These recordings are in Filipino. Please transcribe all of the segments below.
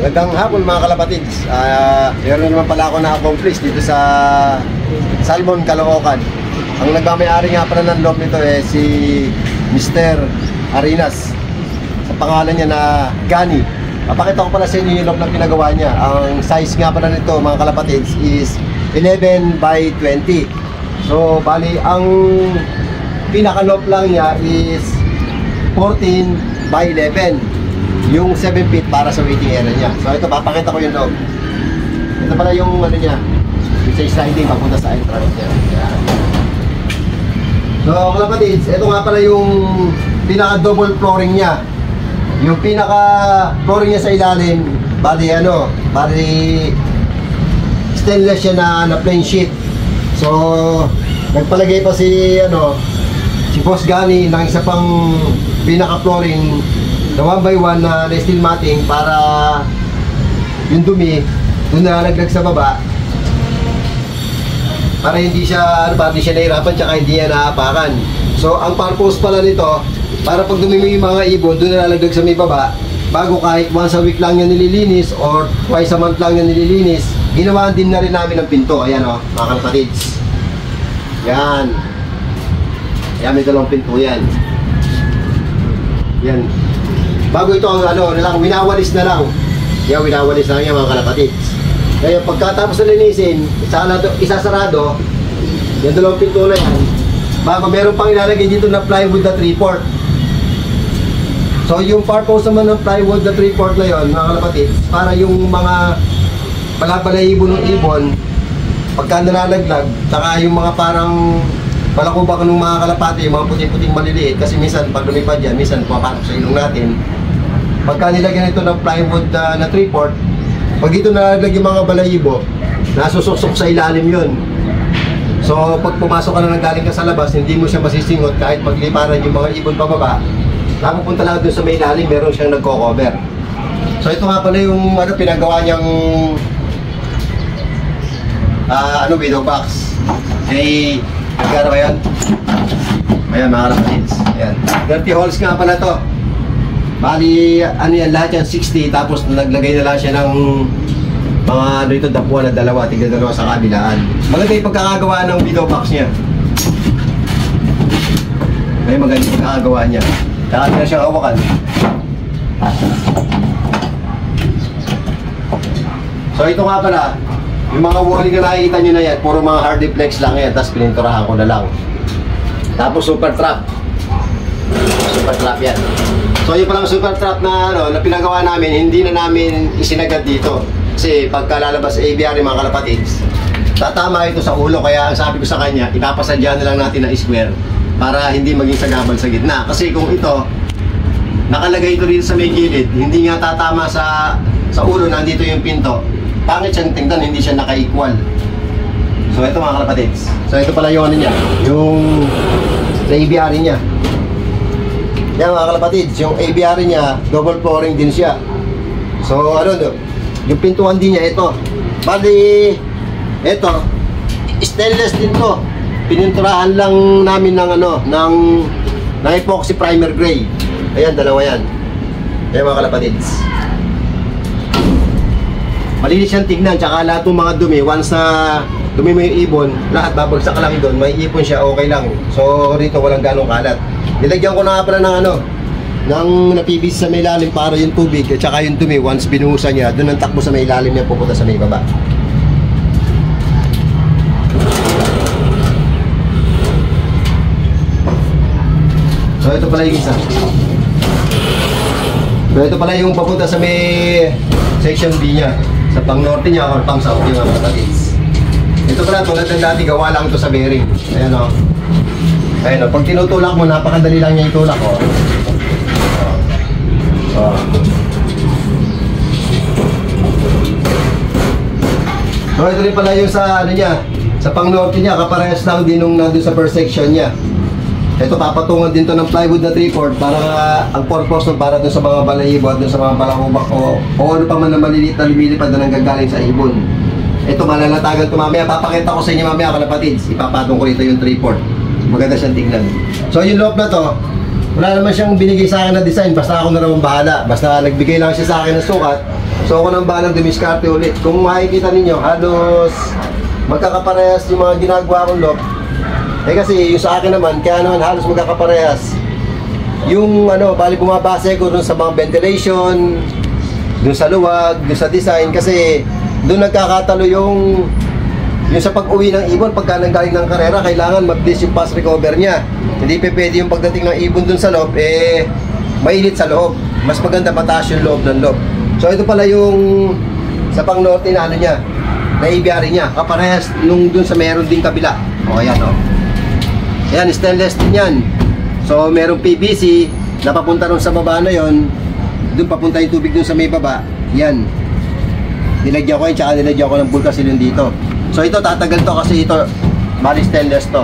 Magandang hapon mga kalapatids. Meron naman pala ako na-accomplish dito sa Salmon, Caloocan. Ang nagmamayari nga pala ng loob nito si Mr. Arenas. Sa pangalan niya na Gani. Papakita ko pala sa inyo yung loob na pinagawa niya. Ang size nga pala nito mga kalapatids is 11 by 20. So bali ang pinaka-loob lang niya is 14 by 11. Yung 7 feet para sa waiting area niya. So ito, papakita ko yung loob. Ito pala yung ano niya, yung sa sliding papunta sa entrance niya. Yan. So kalapatids, ito nga pala yung pinaka double flooring niya. Yung pinaka flooring niya sa ilalim, bali stainless siya na plain sheet. So nagpalagay pa si Boss Gani ng isa pang pinaka flooring na 1 by 1 na steel matting para yung dumi doon nalaglag sa baba, para hindi siya nahirapan tsaka hindi niya naapakan. So ang purpose pala nito, para pag dumi yung mga ibon doon nalaglag sa may baba, bago kahit once a week lang yan nililinis or twice a month lang yan nililinis, ginawa din na rin namin ng pinto. Ayan mga kalapatids, yan may dalawang pinto yan. Yan, bago ito winawalis na lang. Yan, winawalis na lang yan mga kalapatids. Kaya pagkatapos na linisin, isasarado yung dalawang pinto na yan, bago meron pang ilalagay dito na plywood na 3/4. So yung purpose naman ng plywood na 3/4 na yun mga kalapatids, para yung mga balabalahibo ng ibon pagka nalalaglag, saka yung mga parang palakubak ng mga kalapati, yung mga puting-puting maliliit, kasi minsan pag lumipad yan, minsan pumapasok sa ilong natin. Pagka nilagyan ito ng plywood na 3/4, pag ito nalaglag yung mga balahibo, nasusuksok sa ilalim yun. So pag pumasok ka na galing ka sa labas, hindi mo siya masisingot kahit magliparan yung mga ibon pababa. Napupunta lang doon sa may ilalim, meron siyang nagko-cover. So ito nga pala yung pinagawa niyang window box. Nagkara ba yan? Ayan mga kalapatids. Ayan, 30 holes nga pala to. Bali, lahat yan 60, tapos naglagay na lang siya ng mga dito dapuan na tigda dalawa sa kabilaan. Maganda yung pagkakagawa ng window box niya. Ay, maganda yung pagkakagawa niya. Saka na siyang hawakan. So ito nga pala, yung mga walling na nakikita nyo na yan, puro mga hardiplex lang yan, tapos pininturahan ko na lang. Tapos super trap yan. So yung palang super trap na pinagawa namin, hindi na namin isinagad dito. Kasi pagka lalabas ABR mga kalapatids, tatama ito sa ulo. Kaya ang sabi ko sa kanya, ipapasadya na lang natin na square para hindi maging sagabal sa gitna. Kasi kung ito, nakalagay ito dito sa may gilid, hindi nga tatama sa ulo, nandito yung pinto. Pangit siyang tingnan, hindi siya naka-equal. So ito mga kalapatids. So ito pala yung niya, yung ABR niya. Yan mga kalapatids, yung ABR niya, double flooring din siya. So yung pintuan din niya, ito. Bali, ito, stainless din to. Pininturahan lang namin ng epoxy primer gray. Ayan, dalawa yan. Ayan mga kalapatids. Malinis siyang tignan, tsaka lahat ng mga dumi, once na dumi mo yung ibon, lahat babagsak lang doon, may ipon siya, okay lang. So rito walang ganong kalat. Nilagyan ko na nga pala ng PVC sa may ilalim para yung tubig at saka yung dumi, once binuhusan niya, doon ang takbo sa may ilalim niya, pupunta sa may baba. So ito pala yung isa. So ito pala yung papunta sa may section B niya, sa pang norte niya or pang south niya mga kalapatids. Ito pala, tulad ng dati, gawa lang ito sa bearing. Ayan o. Ayan o, pag tinutulak mo, napakadali lang niya itulak o. So ito rin pala yung sa niya, sa pang norte niya, kaparehas lang din nung nandun sa first section niya. Ito, papatungan din to ng plywood na 3/4 para ang purpose para dun sa mga balahibo at dun sa mga balakubak o ano pa man na maliliit na lumilipad na nanggagaling sa ibon. Ito, malalatagan ito mamaya. Papakita ko sa inyo mamaya kalapatids. Ipapatong ko rito yung 3/4. Maganda siyang tignan. So yung loob na to, wala naman siyang binigay sa akin na design, basta ako na naman bahala. Basta nagbigay lang siya sa akin ng sukat, So ako nang balang dumiskarte ulit. Kung makikita ninyo, halos magkakaparehas yung mga ginagawa kong lock. Eh kasi yung sa akin naman, kaya naman halos magkakaparehas. Yung ano, bali bumabase ko dun sa mga ventilation, dun sa luwag, dun sa design. Kasi dun nagkakatalo yung sa pag-uwi ng ibon. Pagka nanggaling ng karera, kailangan mag-dis yung pass recover niya. Hindi pwede yung pagdating ng ibon dun sa loob, eh mainit sa loob. Mas maganda mataas yung loob ng loob. So ito pala yung sa pang norte na ano niya, na aviary niya, kaparehas nung dun sa meron din kabila. O ayan o. Ayan, stainless din yan. So merong PVC na papunta ron sa baba na yon. Dun papunta yung tubig dun sa may baba. Yan. Nilagyan ko yun, tsaka nilagyan ko ng Bulkasilon dito. So ito tatagal to kasi ito bali stainless to.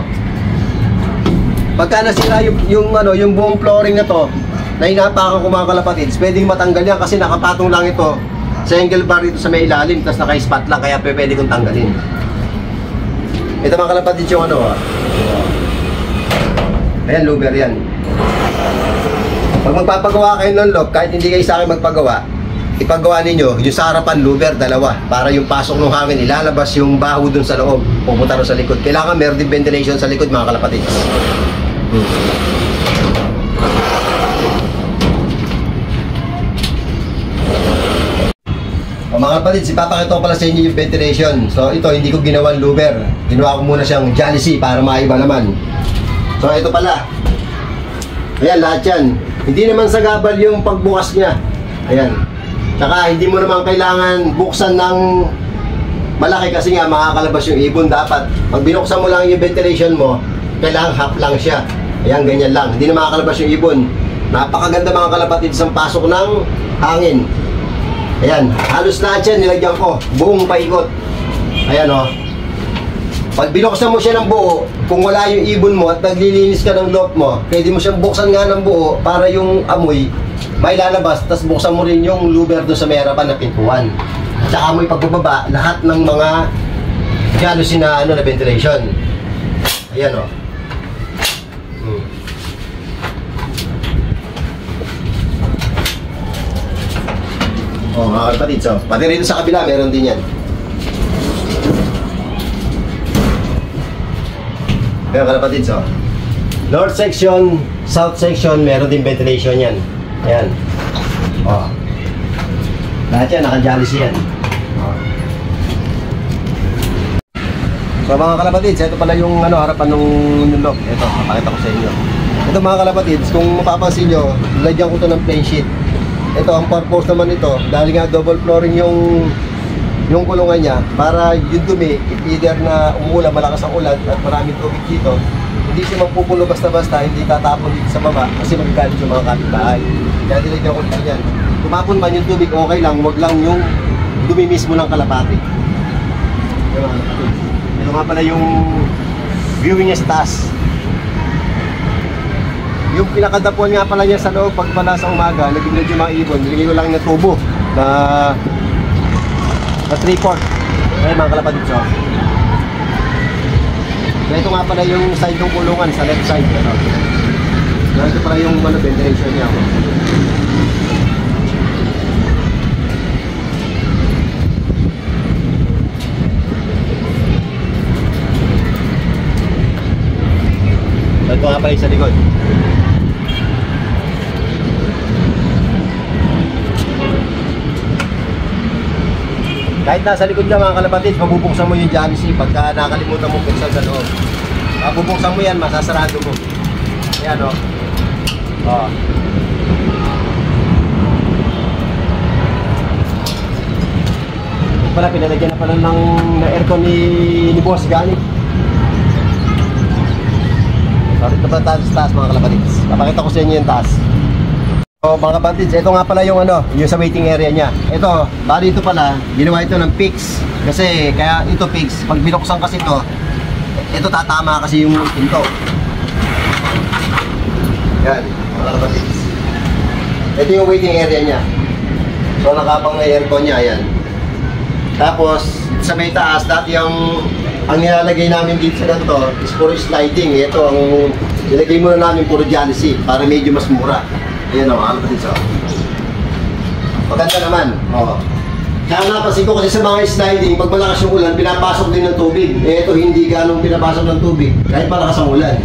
Pagka nasira yung buong flooring na to, na inapakan ko mga kalapatids, pwedeng matanggal yan kasi nakapatong lang ito sa angle bar dito sa may ilalim, tapos naka-spot lang, kaya pwede kong tanggalin. Ito mga kalapatids yung ano. Ayan, louver yan. Pag magpapagawa kayo ng lock, kahit hindi kayo sa akin magpagawa, ipagawa ninyo, yung sa harapan, louver, dalawa. Para yung pasok ng hangin, ilalabas yung baho dun sa loob, pupunta rin sa likod. Kailangan meron din ventilation sa likod, mga kalapatids. Mga kalapatids, ipapakita ko pala sa inyo yung ventilation. So ito, hindi ko ginawan louver. Ginawa ko muna siyang jalousie para maiba naman. So ito pala. Ayan, lahat yan. Hindi naman sagabal yung pagbukas niya. Ayan. Saka hindi mo naman kailangan buksan ng malaki kasi nga makakalabas yung ibon. Dapat pag binuksan mo lang yung ventilation mo, kailangan half lang siya. Ayan, ganyan lang. Hindi na makakalabas yung ibon. Napakaganda mga kalapatids ang pasok ng hangin. Ayan, halos lahat yan nilagyan ko. Buong paikot. Ayan o. Pag binuksan mo siya ng buo, kung wala yung ibon mo at naglilinis ka ng lock mo, pwede mo siyang buksan nga ng buo para yung amoy may lalabas, tapos buksan mo rin yung louver doon sa may harapan na pintuan. At saka amoy pagbababa, lahat ng mga jalousie na, na ventilation. Ayan o. Oh, mga kalapatids, so, pati rin sa kabila, meron din yan. Ayan, kalapatids, so, north section, south section, meron din ventilation yan. Ayan. Oh. Lahat yan, naka-jalousie yan. Oh. So mga kalapatids, ito pala yung harapan ng lock. Ito, pakita ko sa inyo. Ito mga kalapatids, kung mapapansin nyo, lagyan ko ito ng plain sheet. Ito, ang purpose naman ito, dahil nga double flooring yung kulungan niya, para yung dumi, if either na umuulan, malakas ang ulan at maraming tubig dito, hindi siya magpupuno basta-basta, hindi tatapon dito sa baba kasi magagalit yung mga kapitbahay. Kaya nilagyan ko dito yan. Tumapon man yung tubig, okay lang, wag lang yung dumi mismo ng kalapati. Ito nga pala yung viewing niya sa taas. Yung pinakadapuan nga pala niya sa loob, pag pala sa umaga, nagbiblad yung mga ibon, nilagay ko lang ng tubo na 3/4. Ayun mga kalapatids, so. Ito nga pala yung side ng kulungan sa left side. Ito pala yung ventilation niya. Ito nga pala yung sa likod. Kahit nasa likod ka mga kalapatids, mabubuksan mo yung jalousie pagka nakalimutan mo buksan sa loob. Mabubuksan mo yan, masasarado mo. Ayan o. Oh. Ito pala, pinalagyan na pala ng aircon ni Boss Gani. So, ito pala taas mga kalapatids. Papakita ko sa inyo yung taas. So mga kapatids, ito nga pala yung yung sa waiting area niya. Ito, bali ito pala, ginawa ito ng fix. Kasi, kaya ito fix, pag binuksan kasi ito tatama kasi yung pinto. Yan, mga kapatids. Ito yung waiting area niya. So nakapang na aircon niya, yan. Tapos, sa may taas, dati ang nilalagay namin dito sa ganito is puro sliding. Ito, ang nilagay muna namin puro jalousie para medyo mas mura. Ayan o, ano pa dito? Maganda naman. O. Kaya napansin ko kasi sa mga sliding, pag malakas yung ulan, pinapasok din ng tubig. Eh ito, hindi ganong pinapasok ng tubig, kahit malakas ang ulan.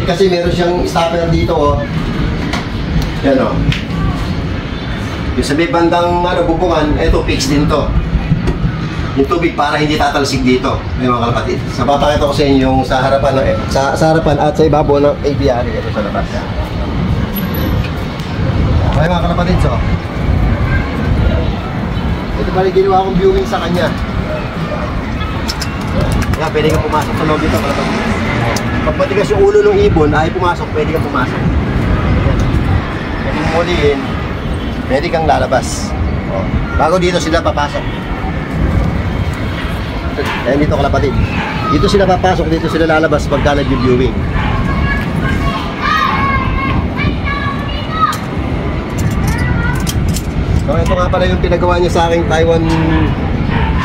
Eh, kasi meron siyang stopper dito, oh. Yan, oh. Yung sa may bandang bubungan, ito, fix din to. Yung tubig para hindi tatalsik dito, may mga kalapatid. Sa papakita ko sa inyo yung sa harapan, sa harapan at sa ibabaw ng aviary, ito sa labas. May mga kalapatid, so. Ito pala ginawa kong viewing sa kanya. Kaya pwede kang pumasok sa loob dito. Pag matigas yung ulo ng ibon, ay pumasok, pwede kang pumasok. Pwede mong muliin, pwede kang lalabas. Bago dito sila papasok. Ayan dito kalapatid. Dito sila papasok, dito sila lalabas pagka nag-viewing. So ito nga pala yung pinagawa niya sa aking Taiwan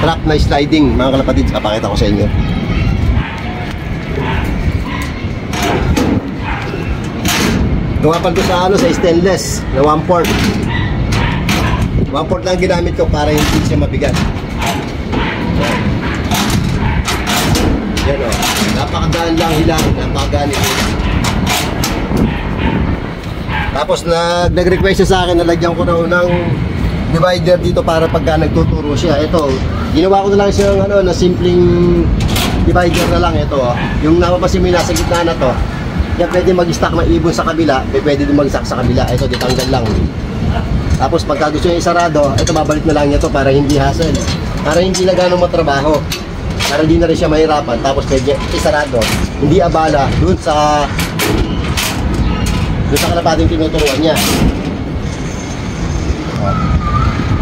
trap na sliding, mga kalapatid. Papakita ko sa inyo. Ito nga pala sa sa stainless na 1/4. 1/4 lang ginamit ko para hindi siya mabigat. Yan o, napakadaan lang hilang, napakaganit. Tapos nag-request siya sa akin na lagyan ko ng divider dito para pagka nagtuturo siya. Ito, ginawa ko na lang siyang na simpleng divider na lang. Ito, yung napapasin mo yung nasa gitna na to, yan pwede mag-stack ng ibon sa kabila, pwede din mag-stack sa kabila. Ito, ditanggal lang. Tapos pagka gusto niya isarado, ito babalik na lang niya to para hindi hassle, para hindi na gano'ng matrabaho, para hindi na rin siya mahirapan. Tapos pwede isarado, hindi abala dun sa kalapating tinuturuan niya.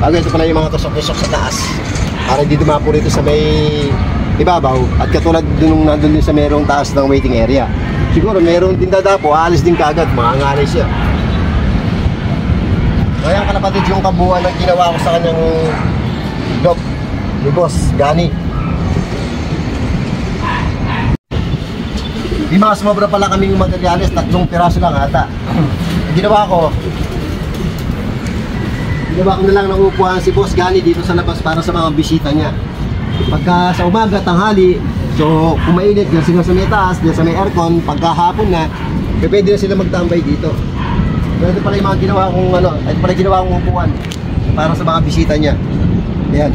Bago ito pala yung mga tusok-tusok sa taas para hindi dumapo rito sa may ibabaw. At katulad nung nandun din sa merong taas ng waiting area, siguro meron din dadapo, aalis din kagad, mangangalay siya. Kaya kalapatid yung kabuuan ng ginawa ko sa kanyang dog ni Boss Gani. Di mga sumobra pala kaming materyales, 3 piraso lang ata. Ginawa ko na lang ng upuan si Boss Gani dito sa labas para sa mga bisita niya. Pagka sa umaga, tanghali, so kung mainit, dyan sila sa may taas, dyan sa may aircon, pagka hapon na, pwede na sila magtambay dito. So ito pala yung mga ginawa kong ito pala ginawa kong upuan para sa mga bisita niya. Ayan.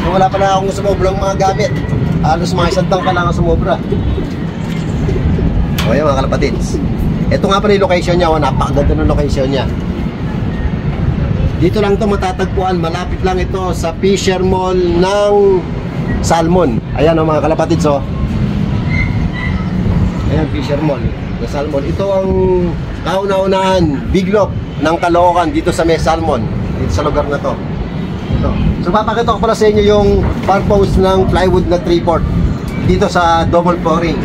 So wala pa na akong sumobra mga gamit. Halos mga 1 taon ka lang ang sumobra. O yan mga kalapatids. Ito nga pala yung location niya, napakaganda ng location niya. Dito lang ito matatagpuan, malapit lang ito sa Fisher Mall ng Salmon. Ayan o mga kalapatids o. Ayan, Fisher Mall ng Salmon. Ito ang kauna-unahan Big Lock ng Caloocan dito sa may Salmon, dito sa lugar na to. Ito. So papakita ko pala sa inyo yung purpose ng plywood na 3/4 dito sa double flooring.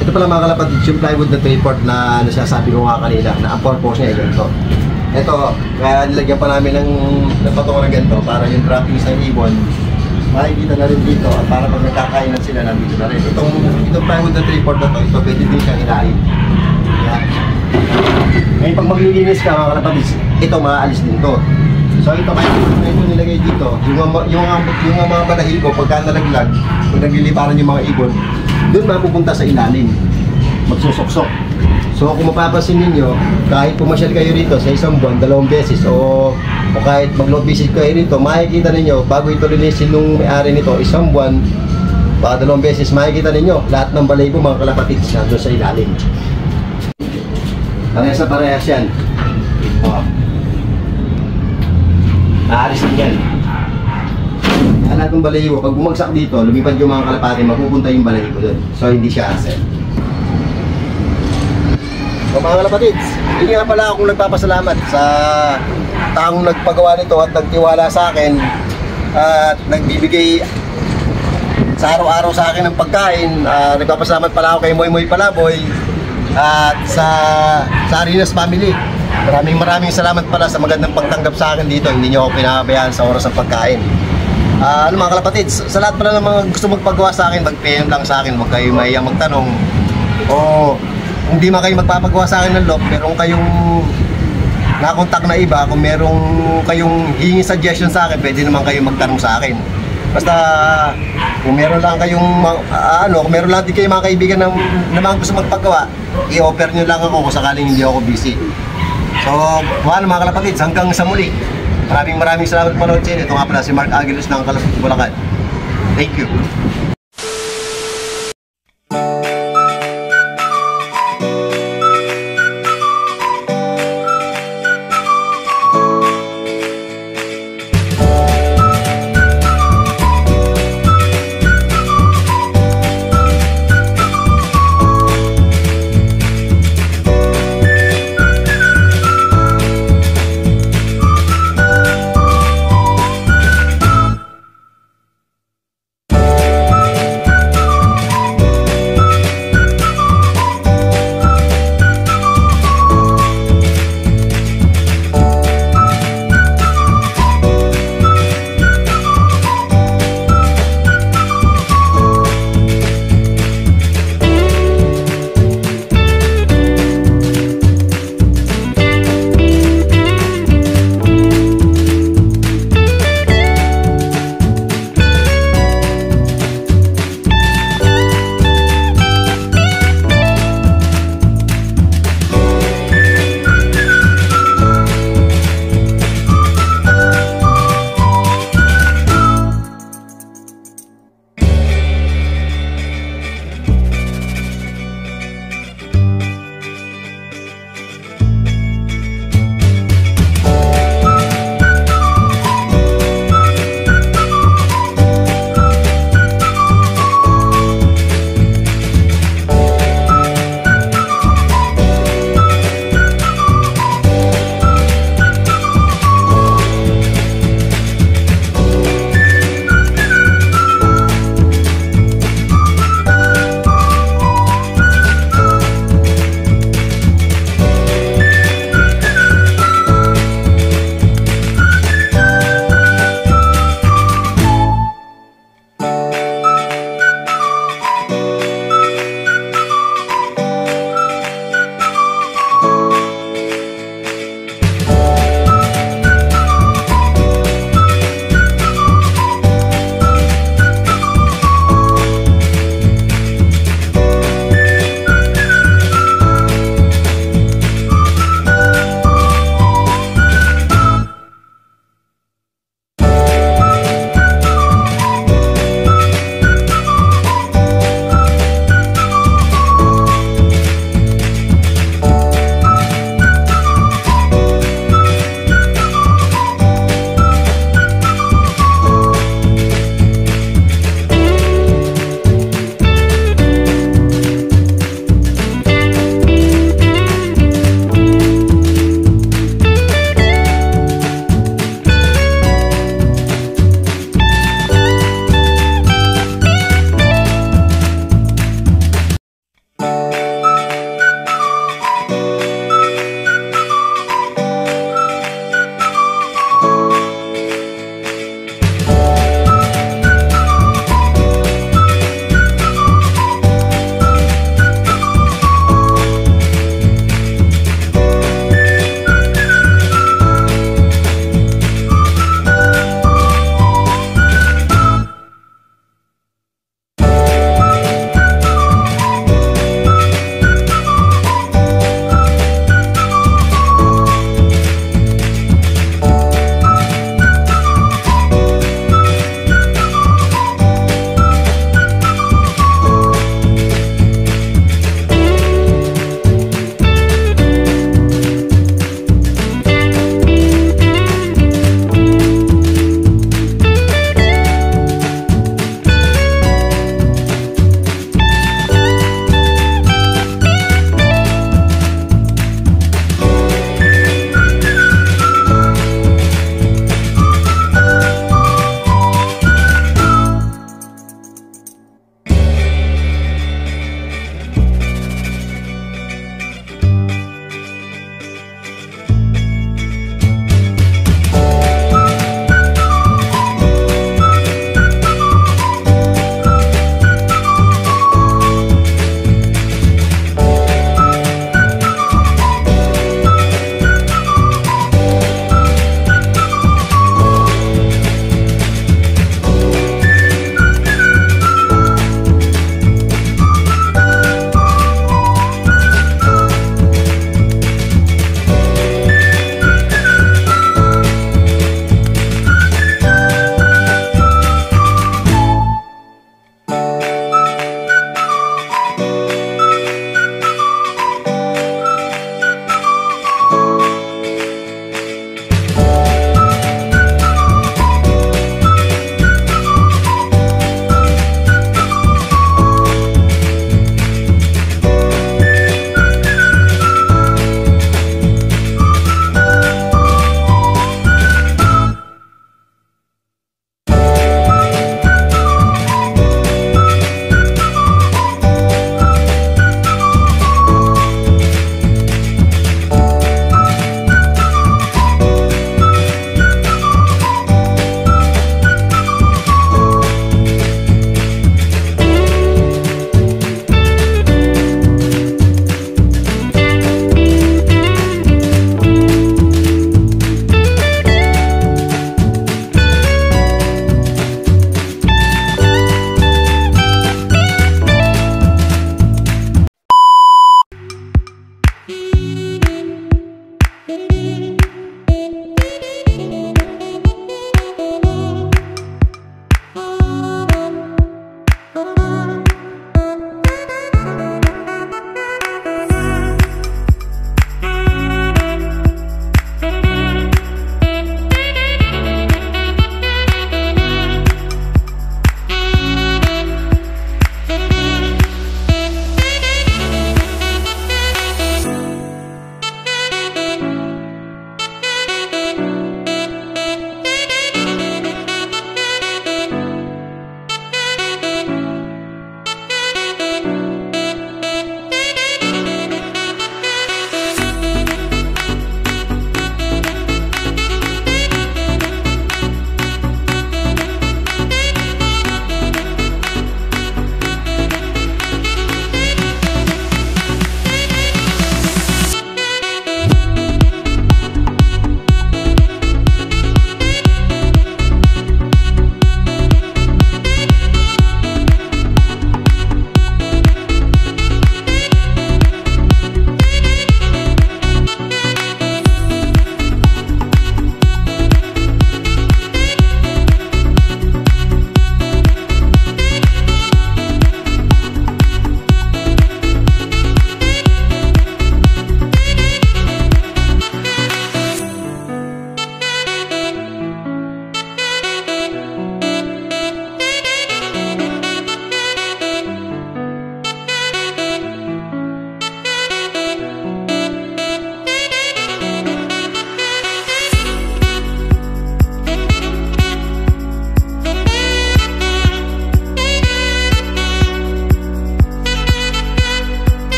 Ito pala mga kalapatids yung plywood na 3/4 na nasasabi ko nga kanina na ang purpose niya ay ganito. Ito, kaya nilagyan pa namin ng patungo ng ganito para yung droppings ng ibon makikita na rin dito at para pag nagkakainan sila nandito na rin. Itong plywood na 3/4 na to, ito pwede din siyang ilalim. Ngayon pag maglilinis ka mga kalapatids, ito maaalis din to. So ito kaya ito nilagay dito, yung mga balahibo pagka nalaglag, pag nagliliparan yung mga ibon, doon mapupunta sa ilalim, magsusuksok. So kung mapapansin ninyo, kahit pumasyal kayo rito sa isang buwan, 2 beses o kahit mag-load visit kayo rito, makikita ninyo bago ito linisin nung may-ari nito, isang buwan, baka 2 beses, makikita ninyo lahat ng balay ko mga kalapatids nandun sa ilalim. Parehas na parehas yan. Aalis din yan. Lahat ng balahibo, pag bumagsak dito, lumipad yung mga kalapati, mapupunta yung balahibo doon. So hindi siya asset. So mga kalapatids, hindi nga pala akong nagpapasalamat sa taong nagpagawa nito at nagtiwala sa akin at nagbibigay sa araw-araw sa akin ng pagkain. Nagpapasalamat pala ako kay Moy Moy Palaboy at sa Arinas Family. Maraming salamat pala sa magandang pagtanggap sa akin dito. Hindi nyo ako pinapabayaan sa oras ng pagkain. Mga kalapatids, sa lahat pala ng mga gusto magpagawa sa akin, mag-PM lang sa akin. Huwag kayo mahiyang magtanong o hindi man kayo magpapagawa sa akin ng lock, pero kung kayong nakontak na iba, kung merong kayong hingi suggestion sa akin, pwede naman kayo magtanong sa akin. Basta kung meron lang kayong kung meron lang din kayo mga kaibigan na mga gusto magpagawa, i-offer nyo lang ako kung sakaling hindi ako busy. So, mga kalapatids, hanggang sa muli. Maraming salamat panood sa inyo. Ito nga pala si Mark Aguilos ng Calafate, Bulacan. Thank you.